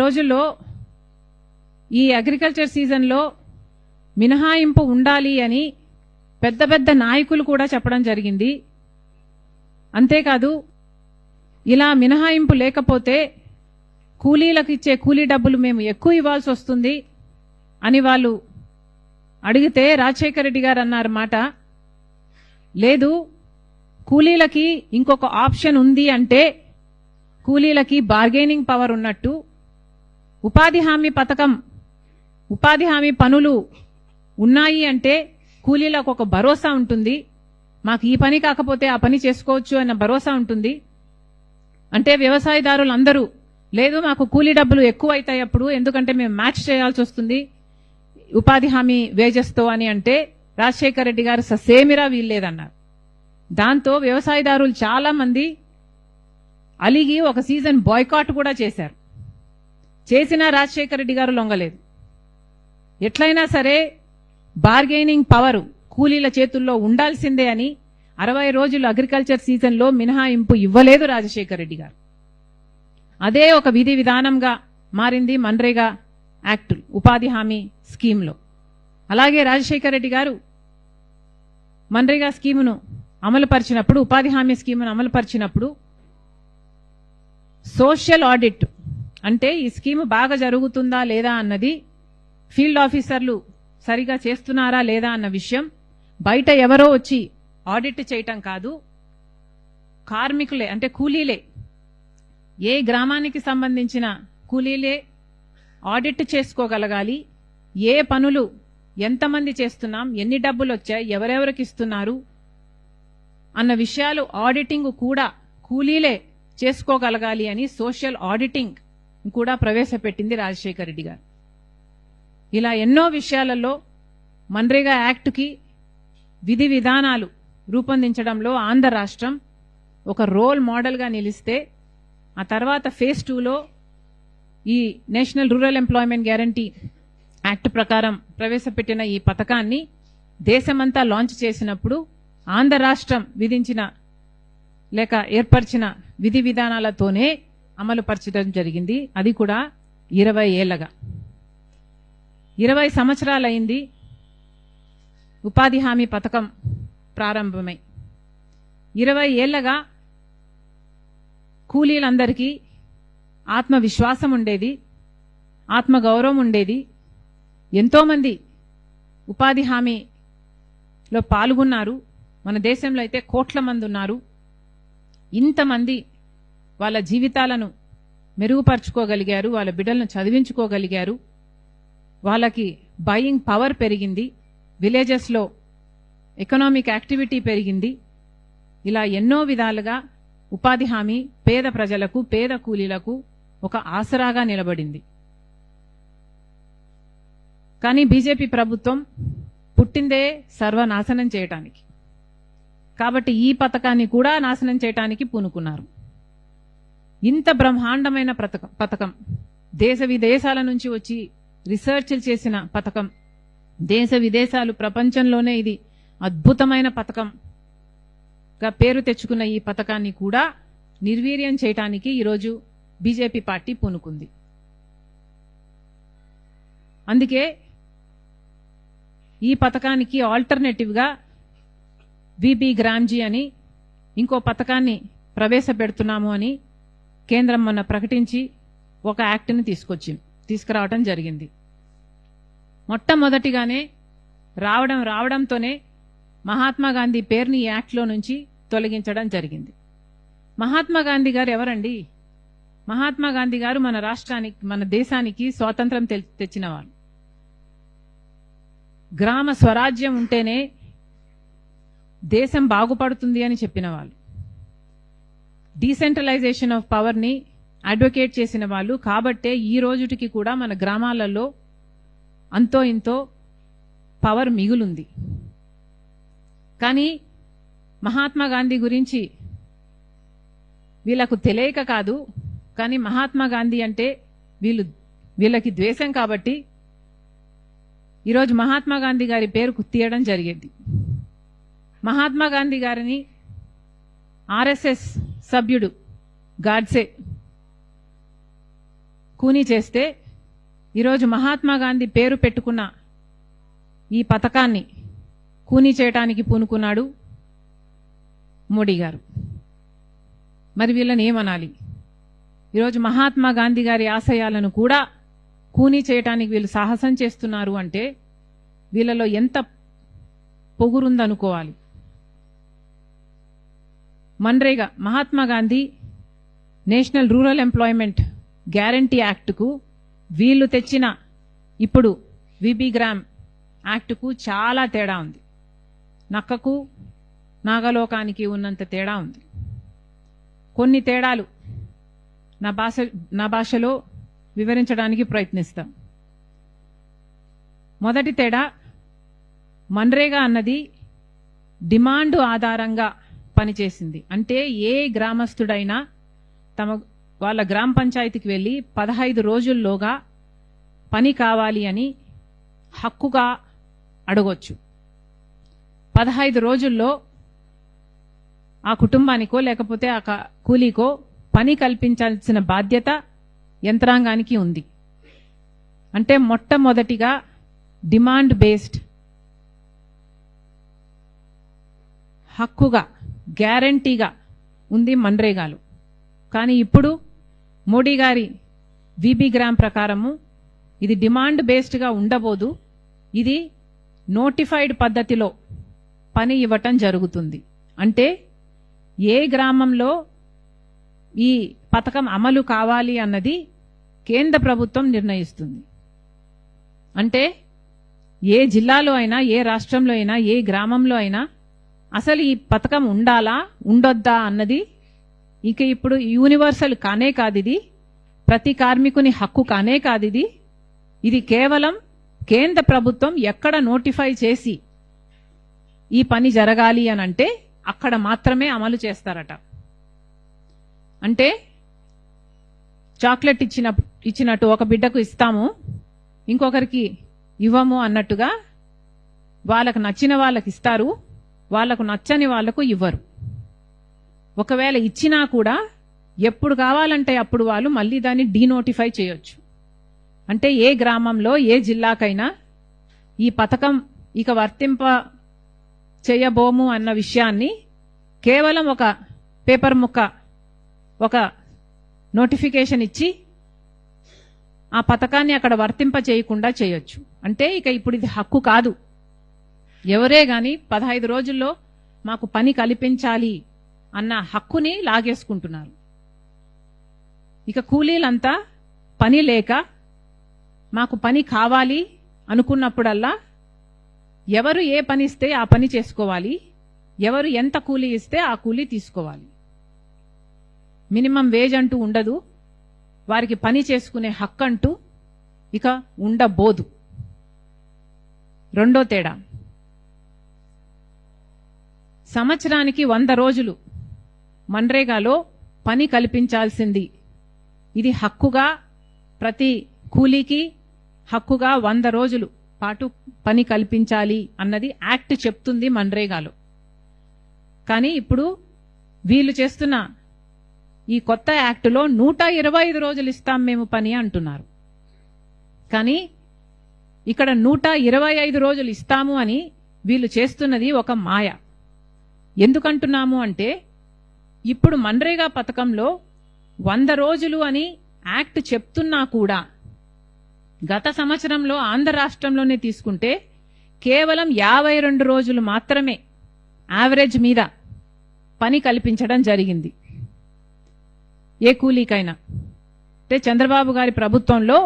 రోజుల్లో ఈ అగ్రికల్చర్ సీజన్లో మినహాయింపు ఉండాలి అని పెద్ద పెద్ద నాయకులు కూడా చెప్పడం జరిగింది. అంతేకాదు ఇలా మినహాయింపు లేకపోతే కూలీలకు ఇచ్చే కూలీ డబ్బులు మేము ఎక్కువ ఇవ్వాల్సి వస్తుంది అని వాళ్ళు అడిగితే రాజశేఖర రెడ్డి గారు అన్నారు మాట, లేదు కూలీలకి ఇంకొక ఆప్షన్ ఉంది అంటే కూలీలకి బార్గెనింగ్ పవర్ ఉన్నట్టు, ఉపాధి హామీ పథకం ఉపాధి హామీ పనులు ఉన్నాయి అంటే కూలీలకు ఒక భరోసా ఉంటుంది, మాకు ఈ పని కాకపోతే ఆ పని చేసుకోవచ్చు అన్న భరోసా ఉంటుంది. అంటే వ్యవసాయదారులు అందరూ లేదు మాకు కూలీ డబ్బులు ఎక్కువ అవుతాయి అప్పుడు, ఎందుకంటే మేము మ్యాచ్ చేయాల్సి వస్తుంది ఉపాధి హామీ వేజెస్తో అని అంటే రాజశేఖర రెడ్డి గారు ససేమిరా వీల్లేదన్నారు. దాంతో వ్యవసాయదారులు చాలా మంది అలిగి ఒక సీజన్ బాయ్కాట్ కూడా చేశారు. చేసినా రాజశేఖర రెడ్డి గారు లొంగలేదు. ఎట్లయినా సరే బార్గెనింగ్ పవర్ కూలీల చేతుల్లో ఉండాల్సిందే అని 60 రోజులు అగ్రికల్చర్ సీజన్లో మినహాయింపు ఇవ్వలేదు రాజశేఖర రెడ్డి గారు. అదే ఒక విధి విధానంగా మారింది మన్రేగా యాక్ట్ ఉపాధి హామీ స్కీమ్లో. అలాగే రాజశేఖర రెడ్డి గారు మన్రేగా స్కీమును అమలుపరిచినప్పుడు, ఉపాధి హామీ స్కీమును అమలుపరిచినప్పుడు సోషల్ ఆడిట్ అంటే ఈ స్కీము బాగా జరుగుతుందా లేదా అన్నది, ఫీల్డ్ ఆఫీసర్లు సరిగా చేస్తున్నారా లేదా అన్న విషయం బయట ఎవరో వచ్చి ఆడిట్ చేయటం కాదు, కార్మికులే అంటే కూలీలే, ఏ గ్రామానికి సంబంధించిన కూలీలే ఆడిట్ చేసుకోగలగాలి. ఏ పనులు ఎంతమంది చేస్తున్నాం, ఎన్ని డబ్బులు వచ్చాయి, ఎవరెవరికి ఇస్తున్నారు అన్న విషయాలు ఆడిటింగ్ కూడా కూలీలే చేసుకోగలగాలి అని సోషల్ ఆడిటింగ్ కూడా ప్రవేశపెట్టింది రాజశేఖర రెడ్డి గారు. ఇలా ఎన్నో విషయాలలో మన్రేగా యాక్ట్కి విధి విధానాలు రూపొందించడంలో ఆంధ్ర రాష్ట్రం ఒక రోల్ మోడల్గా నిలిస్తే, ఆ తర్వాత ఫేజ్ 2లో ఈ national rural employment guarantee act ప్రకారం ప్రవేశపెట్టిన ఈ పథకాన్ని దేశమంతా లాంచ్ చేసినప్పుడు ఆంధ్ర రాష్ట్రం విధించిన లేక ఏర్పరిచిన విధి విధానాలతోనే అమలు పరచడం జరిగింది. అది కూడా 20 ఏళ్లగా. 20 సంవత్సరాలైంది ఉపాధి హామీ పథకం ప్రారంభమై. 20 ఏళ్లగా కూలీలందరికీ ఆత్మవిశ్వాసం ఉండేది, ఆత్మగౌరవం ఉండేది. ఎంతోమంది ఉపాధి హామీలో పాల్గొన్నారు. మన దేశంలో అయితే కోట్ల మంది ఉన్నారు. ఇంతమంది వాళ్ళ జీవితాలను మెరుగుపరుచుకోగలిగారు, వాళ్ళ బిడ్డలను చదివించుకోగలిగారు, వాళ్ళకి బయింగ్ పవర్ పెరిగింది, విలేజెస్లో ఎకనామిక్ యాక్టివిటీ పెరిగింది. ఇలా ఎన్నో విధాలుగా ఉపాధి హామీ పేద ప్రజలకు, పేద కూలీలకు ఒక ఆసరాగా నిలబడింది. కానీ బీజేపీ ప్రభుత్వం పుట్టిందే సర్వనాశనం చేయటానికి, కాబట్టి ఈ పథకాన్ని కూడా నాశనం చేయటానికి పూనుకున్నారు. ఇంత బ్రహ్మాండమైన పథకం, దేశ విదేశాల నుంచి వచ్చి రీసెర్చ్లు చేసిన పథకం, దేశ విదేశాలు ప్రపంచంలోనే ఇది అద్భుతమైన పథకంగా పేరు తెచ్చుకున్న ఈ పథకాన్ని కూడా నిర్వీర్యం చేయటానికి ఈరోజు బీజేపీ పార్టీ పూనుకుంది. అందుకే ఈ పథకానికి ఆల్టర్నేటివ్గా విబి గ్రామ్జీ అని ఇంకో పథకాన్ని ప్రవేశపెడుతున్నాము అని కేంద్రం మొన్న ప్రకటించి ఒక యాక్ట్ని తీసుకురావడం జరిగింది. మొట్టమొదటిగానే రావడంతోనే మహాత్మా గాంధీ పేరుని ఈ యాక్ట్లో నుంచి తొలగించడం జరిగింది. మహాత్మా గాంధీ గారు ఎవరండి? మహాత్మా గాంధీ గారు మన రాష్ట్రానికి, మన దేశానికి స్వాతంత్రం తెచ్చినవారు. గ్రామ స్వరాజ్యం ఉంటేనే దేశం బాగుపడుతుంది అని చెప్పిన వాళ్ళు, డీసెంట్రలైజేషన్ ఆఫ్ పవర్ని అడ్వకేట్ చేసిన వాళ్ళు. కాబట్టే ఈ రోజుటికి కూడా మన గ్రామాలలో అంతో ఇంతో పవర్ మిగులుంది. కానీ మహాత్మా గాంధీ గురించి వీళ్ళకు తెలియక కాదు, కానీ మహాత్మా గాంధీ అంటే వీళ్ళకి ద్వేషం కాబట్టి ఈరోజు మహాత్మా గాంధీ గారి పేరు తీయడం జరిగేది. మహాత్మా గాంధీ గారిని ఆర్ఎస్ఎస్ సభ్యుడు గాడ్సే కూనీ చేస్తే ఈరోజు మహాత్మా గాంధీ పేరు పెట్టుకున్న ఈ పథకాన్ని కూనీ చేయటానికి పూనుకున్నాడు మోడీ గారు. మరి వీళ్ళని ఏమనాలి? ఈరోజు మహాత్మా గాంధీ గారి ఆశయాలను కూడా కూనీ చేయటానికి వీళ్ళు సాహసం చేస్తున్నారు అంటే వీళ్ళలో ఎంత పొగురుందనుకోవాలి. MNREGA, Mahatma Gandhi national rural employment guarantee యాక్ట్కు వీళ్ళు తెచ్చిన ఇప్పుడు విబి గ్రామ్ యాక్ట్కు చాలా తేడా ఉంది. నక్కకు నాగలోకానికి ఉన్నంత తేడా ఉంది. కొన్ని తేడాలు నా భాషలో వివరించడానికి ప్రయత్నిస్తాం. మొదటి తేడా, మన్రేగా అన్నది డిమాండ్ ఆధారంగా పనిచేసింది. అంటే ఏ గ్రామస్తుడైనా వాళ్ళ గ్రామ పంచాయతీకి వెళ్ళి 15 రోజుల్లోగా పని కావాలి అని హక్కుగా అడగొచ్చు. 15 రోజుల్లో ఆ కుటుంబానికో లేకపోతే ఆ కూలీకో పని కల్పించాల్సిన బాధ్యత యంత్రాంగానికి ఉంది. అంటే మొట్టమొదటిగా డిమాండ్ బేస్డ్ హక్కుగా గ్యారంటీగా ఉంది మన్రేగాలో. కానీ ఇప్పుడు మోడీ గారి విబి గ్రామ్ ప్రకారము ఇది డిమాండ్ బేస్డ్గా ఉండబోదు, ఇది నోటిఫైడ్ పద్ధతిలో పని ఇవ్వటం జరుగుతుంది. అంటే ఏ గ్రామంలో ఈ పథకం అమలు కావాలి అన్నది కేంద్ర ప్రభుత్వం నిర్ణయిస్తుంది. అంటే ఏ జిల్లాలో అయినా, ఏ రాష్ట్రంలో అయినా, ఏ గ్రామంలో అయినా అసలు ఈ పథకం ఉండాలా ఉండొద్దా అన్నది ఇక ఇప్పుడు యూనివర్సల్ కానే కాదు, ఇది ప్రతి కార్మికుని హక్కు కానే కాదు. ఇది కేవలం కేంద్ర ప్రభుత్వం ఎక్కడ నోటిఫై చేసి ఈ పని జరగాలి అని అంటే అక్కడ మాత్రమే అమలు చేస్తారట. అంటే చాక్లెట్ ఇచ్చినట్టు ఒక బిడ్డకు ఇస్తాము, ఇంకొకరికి ఇవ్వము అన్నట్టుగా వాళ్ళకు నచ్చిన వాళ్ళకి ఇస్తారు, వాళ్లకు నచ్చని వాళ్లకు ఇవ్వరు. ఒకవేళ ఇచ్చినా కూడా ఎప్పుడు కావాలంటే అప్పుడు వాళ్ళు మళ్ళీ దాన్ని డీనోటిఫై చేయొచ్చు. అంటే ఏ గ్రామంలో ఏ జిల్లాకైనా ఈ పథకం ఇక వర్తింప చేయబోము అన్న విషయాన్ని కేవలం ఒక పేపర్ ముక్క, ఒక నోటిఫికేషన్ ఇచ్చి ఆ పథకాన్ని అక్కడ వర్తింప చేయకుండా చేయొచ్చు. అంటే ఇక ఇప్పుడు ఇది హక్కు కాదు. ఎవరే గాని 15 రోజుల్లో మాకు పని కల్పించాలి అన్న హక్కుని లాగేసుకుంటున్నారు. ఇక కూలీలంతా పని లేక మాకు పని కావాలి అనుకున్నప్పుడల్లా ఎవరు ఏ పని ఇస్తే ఆ పని చేసుకోవాలి, ఎవరు ఎంత కూలీ ఇస్తే ఆ కూలీ తీసుకోవాలి. మినిమం వేజ్ అంటూ ఉండదు, వారికి పని చేసుకునే హక్కు అంటూ ఇక ఉండబోదు. రెండో తేడా, సంవత్సరానికి 100 రోజులు మన్రేగాలో పని కల్పించాల్సింది. ఇది హక్కుగా ప్రతి కూలీకి హక్కుగా 100 రోజులు పాటు పని కల్పించాలి అన్నది యాక్ట్ చెప్తుంది మన్రేగాలో. కానీ ఇప్పుడు వీళ్ళు చేస్తున్న ఈ కొత్త యాక్టులో 125 రోజులు ఇస్తాం మేము పని అంటున్నారు. కానీ ఇక్కడ 125 రోజులు ఇస్తాము అని వీళ్ళు చేస్తున్నది ఒక మాయ. ఎందుకంటున్నాము అంటే ఇప్పుడు మన్రేగా పథకంలో 100 రోజులు అని యాక్ట్ చెప్తున్నా కూడా గత సంవత్సరంలో ఆంధ్ర రాష్ట్రంలోనే తీసుకుంటే కేవలం 52 రోజులు మాత్రమే యావరేజ్ మీద పని కల్పించడం జరిగింది ఏ కూలీకైనా. అంటే చంద్రబాబు గారి ప్రభుత్వంలో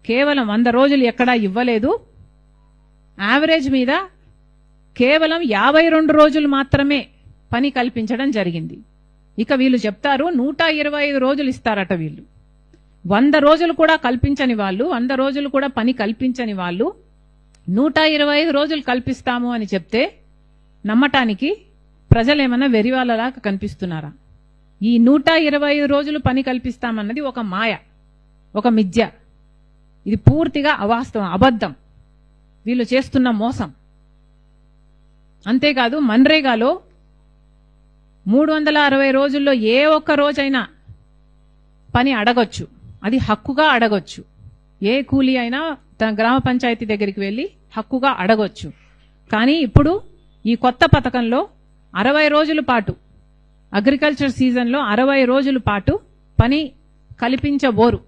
కేవలం 100 రోజులు ఎక్కడా ఇవ్వలేదు, యావరేజ్ మీద కేవలం 52 రోజులు మాత్రమే పని కల్పించడం జరిగింది. ఇక వీళ్ళు చెప్తారు 125 రోజులు ఇస్తారట. వీళ్ళు 100 రోజులు కూడా కల్పించని వాళ్ళు, 100 రోజులు కూడా పని కల్పించని వాళ్ళు 125 రోజులు కల్పిస్తాము అని చెప్తే నమ్మటానికి ప్రజలేమన్నా వెరివాళ్ళలాగా కనిపిస్తున్నారా? ఈ 125 రోజులు పని కల్పిస్తామన్నది ఒక మాయ, ఒక మిథ్య. ఇది పూర్తిగా అవాస్తవం, అబద్ధం, వీళ్ళు చేస్తున్న మోసం. అంతేకాదు మన్రేగాలో 360 రోజుల్లో ఏ ఒక్క రోజైనా పని అడగొచ్చు. అది హక్కుగా అడగొచ్చు. ఏ కూలీ అయినా తన గ్రామ పంచాయతీ దగ్గరికి వెళ్ళి హక్కుగా అడగొచ్చు. కానీ ఇప్పుడు ఈ కొత్త పథకంలో 60 రోజుల పాటు అగ్రికల్చర్ సీజన్లో 60 రోజుల పాటు పని కల్పించబోరు.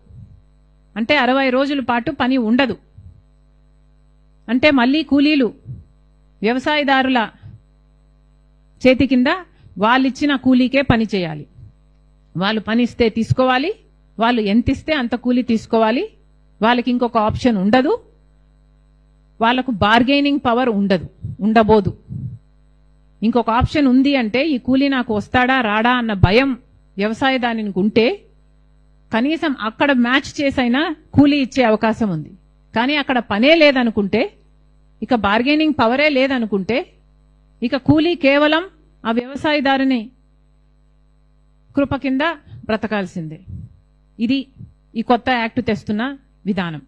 అంటే 60 రోజుల పాటు పని ఉండదు. అంటే మళ్ళీ కూలీలు వ్యవసాయదారుల చేతి కింద వాళ్ళిచ్చిన కూలీకే పని చేయాలి. వాళ్ళు పనిస్తే తీసుకోవాలి, వాళ్ళు ఎంత ఇస్తే అంత కూలీ తీసుకోవాలి. వాళ్ళకి ఇంకొక ఆప్షన్ ఉండదు. వాళ్ళకు బార్గెనింగ్ పవర్ ఉండబోదు. ఇంకొక ఆప్షన్ ఉంది అంటే ఈ కూలీ నాకు వస్తాడా రాడా అన్న భయం వ్యవసాయదారునికి ఉంటే కనీసం అక్కడ మ్యాచ్ చేసైనా కూలీ ఇచ్చే అవకాశం ఉంది. కానీ అక్కడ పనే లేదనుకుంటే, ఇక బార్గెనింగ్ పవరే లేదనుకుంటే, ఇక కూలీ కేవలం ఆ వ్యవసాయదారుని కృప కింద బ్రతకాల్సిందే. ఇది ఈ కొత్త యాక్ట్ తెస్తున్న విధానం.